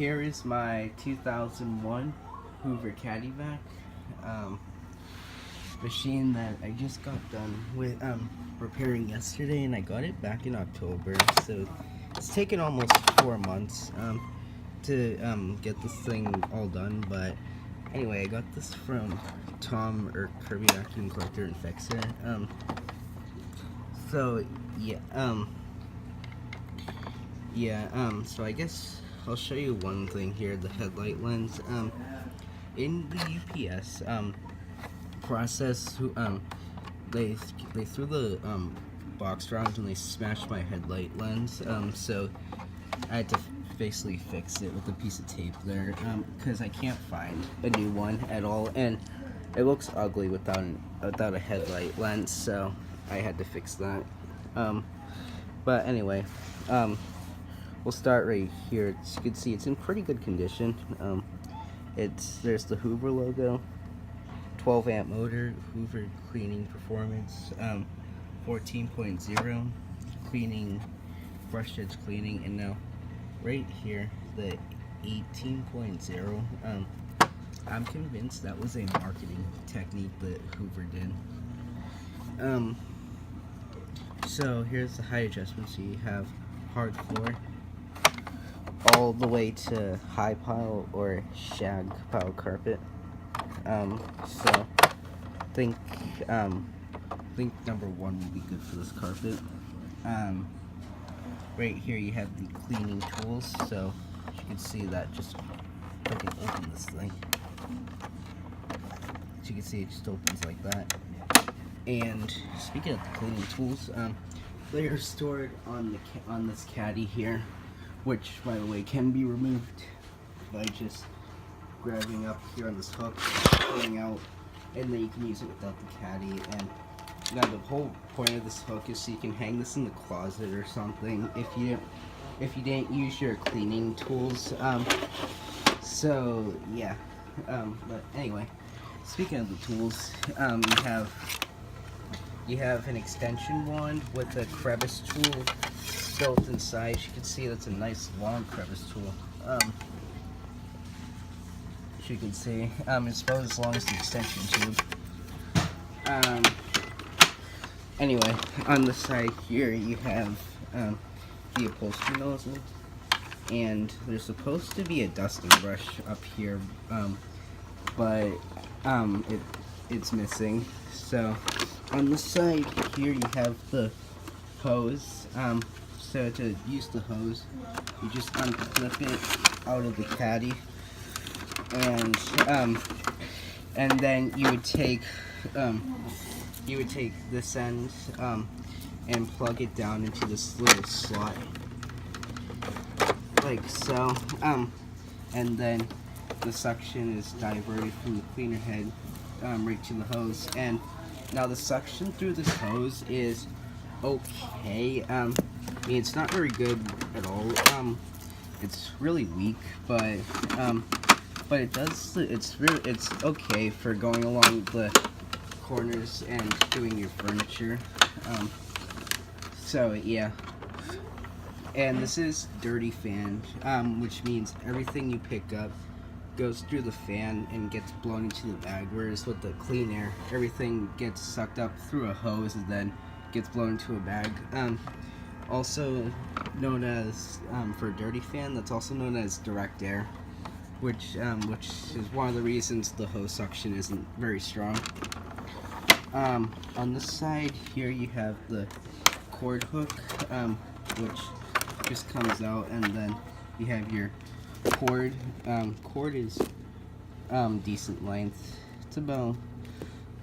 Here is my 2001 Hoover Caddy Vac machine that I just got done with repairing yesterday, and I got it back in October, so it's taken almost 4 months to get this thing all done. But anyway, I got this from Tom, or Kirby Vacuum Collector and Fixer. So so I guess I'll show you one thing here, the headlight lens. In the UPS process, they threw the box around and they smashed my headlight lens, so I had to basically fix it with a piece of tape there, because I can't find a new one at all, and it looks ugly without a headlight lens, so I had to fix that. But anyway, we'll start right here. As you can see, it's in pretty good condition. There's the Hoover logo, 12 amp motor, Hoover cleaning performance, 14.0 cleaning, brush edge cleaning, and now right here the 18.0. I'm convinced that was a marketing technique that Hoover did. So here's the height adjustment. So you have hard floor all the way to high pile or shag pile carpet. So think number 1 would be good for this carpet. Right here you have the cleaning tools. So as you can see, that just I can open this thing. As you can see, it just opens like that. And speaking of the cleaning tools, they are stored on this caddy here, which, by the way, can be removed by just grabbing up here on this hook, pulling out, and then you can use it without the caddy. And now the whole point of this hook is so you can hang this in the closet or something if you didn't use your cleaning tools. So yeah. But anyway, speaking of the tools, you have an extension wand with a crevice tool built inside. You can see that's a nice long crevice tool. As you can see, it's about as long as the extension tube. Anyway, on the side here you have the upholstery nozzle, and there's supposed to be a dusting brush up here, but it's missing. So on the side here you have the hose. So to use the hose, you just unclip it out of the caddy, and then you would take this end and plug it down into this little slot, like so. And then the suction is diverted from the cleaner head right to the hose. And now the suction through this hose is okay. I mean, it's not very good at all. It's really weak, but it does. It's okay for going along the corners and doing your furniture. So yeah. And this is dirty fan, which means everything you pick up goes through the fan and gets blown into the bag, whereas with the clean air, everything gets sucked up through a hose and then gets blown into a bag. Also known as, for a dirty fan, that's also known as direct air, which is one of the reasons the hose suction isn't very strong. On the side here you have the cord hook, which just comes out, and then you have your cord. Cord is decent length. It's about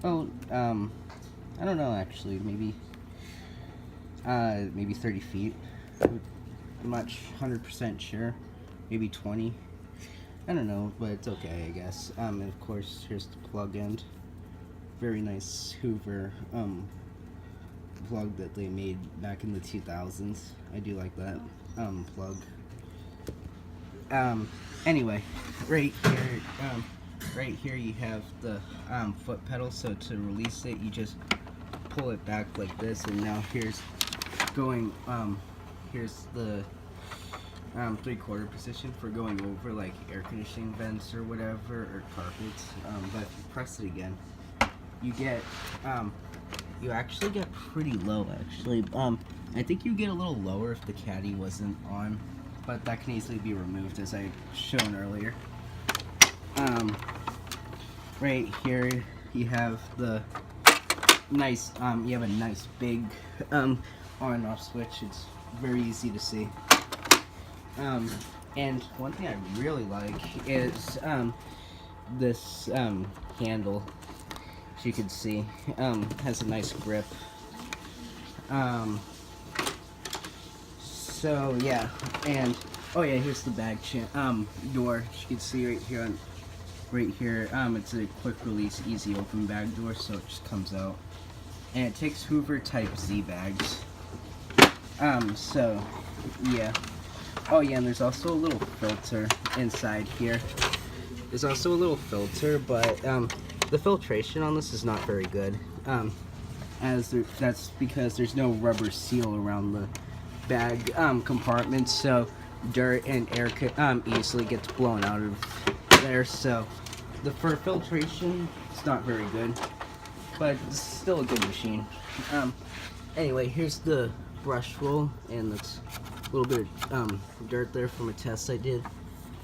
I don't know, actually, maybe 30 feet. I'm not 100% sure. Maybe 20. I don't know, but it's okay, I guess. And of course, here's the plug end. Very nice Hoover plug that they made back in the 2000s. I do like that plug. Anyway, right here you have the foot pedal. So to release it, you just pull it back like this, and now here's the 3/4 position for going over like air conditioning vents or whatever, or carpets. But if you press it again, you get you actually get pretty low actually. I think you get a little lower if the caddy wasn't on, but that can easily be removed as I shown earlier. Right here you have the nice you have a nice big on and off switch. It's very easy to see. And one thing I really like is this handle, as you can see, has a nice grip. So yeah, and oh yeah, here's the bag door. As you can see right here it's a quick release, easy open bag door, so it just comes out. And it takes Hoover type Z bags. So yeah. Oh yeah, and there's also a little filter inside here. There's also a little filter, but the filtration on this is not very good. That's because there's no rubber seal around the bag compartment, so dirt and air easily gets blown out of there. So for filtration, it's not very good, but it's still a good machine. Anyway, here's the brush roll, and that's a little bit of dirt there from a test I did.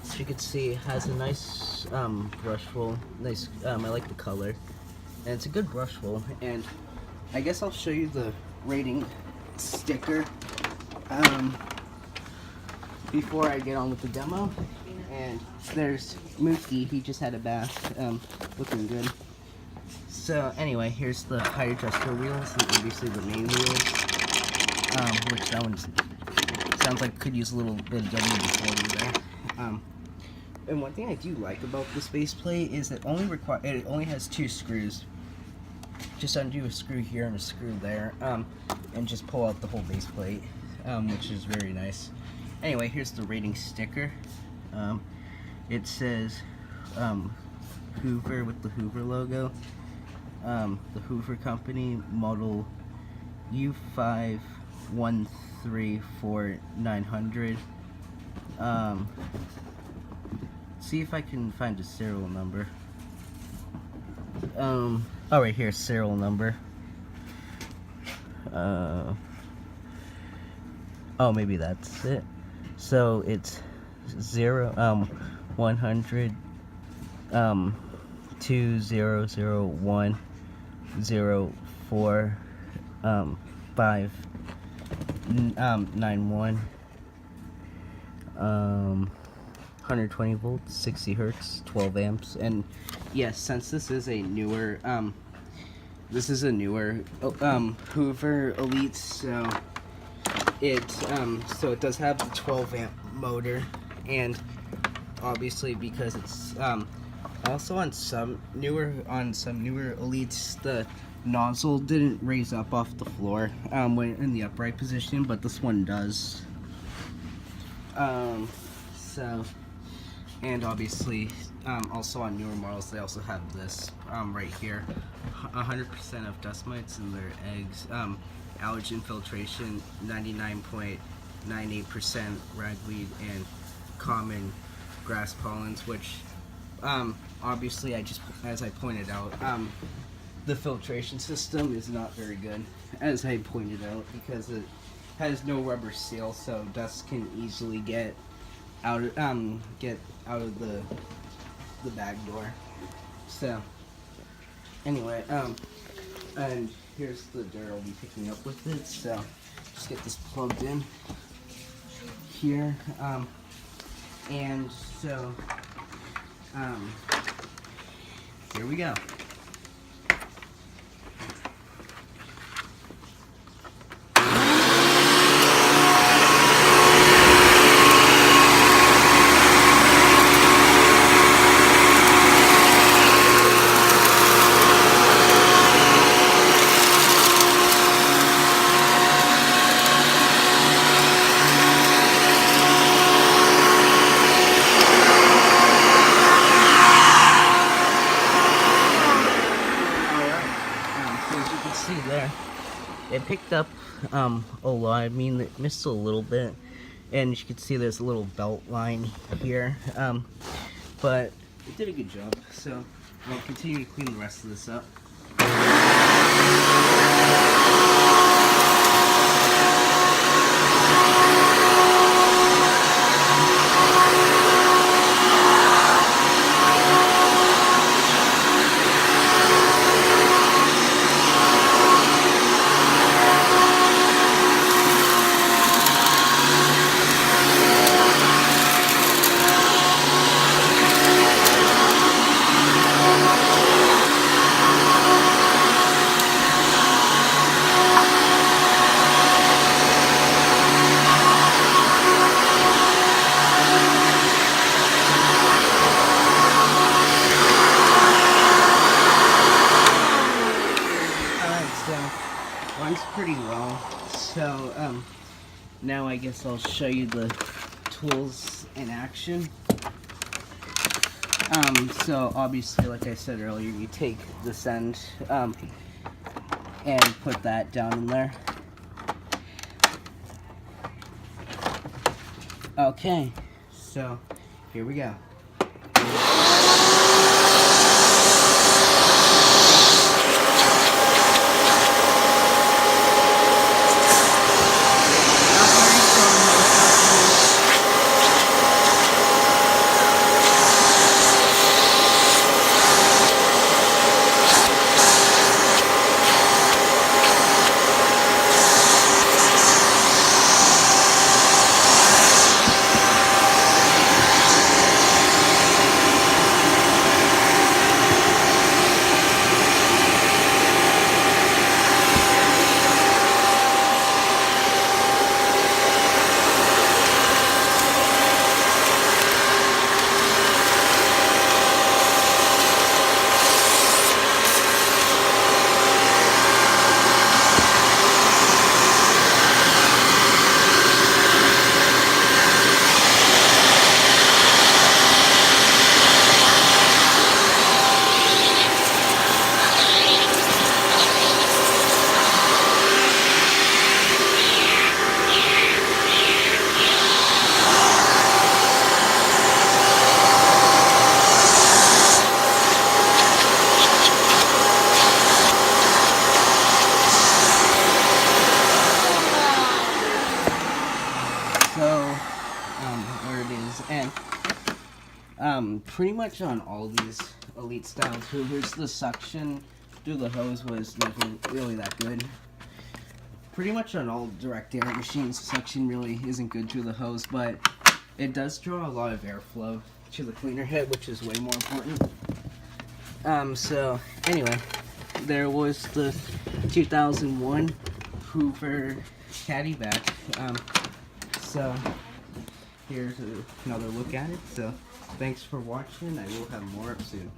As you can see, it has a nice brush roll. Nice. I like the color, and it's a good brush roll. And I guess I'll show you the rating sticker before I get on with the demo. And there's Mookie. He just had a bath, looking good. So anyway, here's the high adjuster wheels, and obviously the main wheels, which that one's sounds like could use a little bit of WD-40 there. And one thing I do like about this faceplate is it only has 2 screws. Just undo a screw here and a screw there, and just pull out the whole base plate, which is very nice. Anyway, here's the rating sticker. It says Hoover with the Hoover logo. The Hoover Company, model U5134-900. See if I can find a serial number. Oh, right here, serial number. Oh, maybe that's it. So it's 100 2001 04 591 120 volts, 60 hertz, 12 amps. And yes, since this is a newer Hoover Elite, so it does have the 12 amp motor. And obviously because it's also on some newer Elites, the nozzle didn't raise up off the floor when in the upright position, but this one does. And obviously also on newer models they also have this right here, 100% of dust mites in their eggs, allergen filtration, 99.98% ragweed and common grass pollens, which obviously as I pointed out, the filtration system is not very good, as I pointed out, because it has no rubber seal, so dust can easily get out of the bag door. So anyway, and here's the dirt I'll be picking up with it. So just get this plugged in here, and so here we go. It picked up a lot. I mean, it missed a little bit, and you can see there's a little belt line here, but it did a good job. So I'll continue to clean the rest of this up. Runs pretty well. So now I guess I'll show you the tools in action. So obviously, like I said earlier, you take this end and put that down in there. Okay, so here we go. There it is, and pretty much on all these Elite style Hoovers, the suction through the hose was never really that good. Pretty much on all direct air machines, suction really isn't good through the hose, but it does draw a lot of airflow to the cleaner head, which is way more important. So anyway, there was the 2001 Hoover Caddy Vac. So here's another look at it. So thanks for watching. I will have more up soon.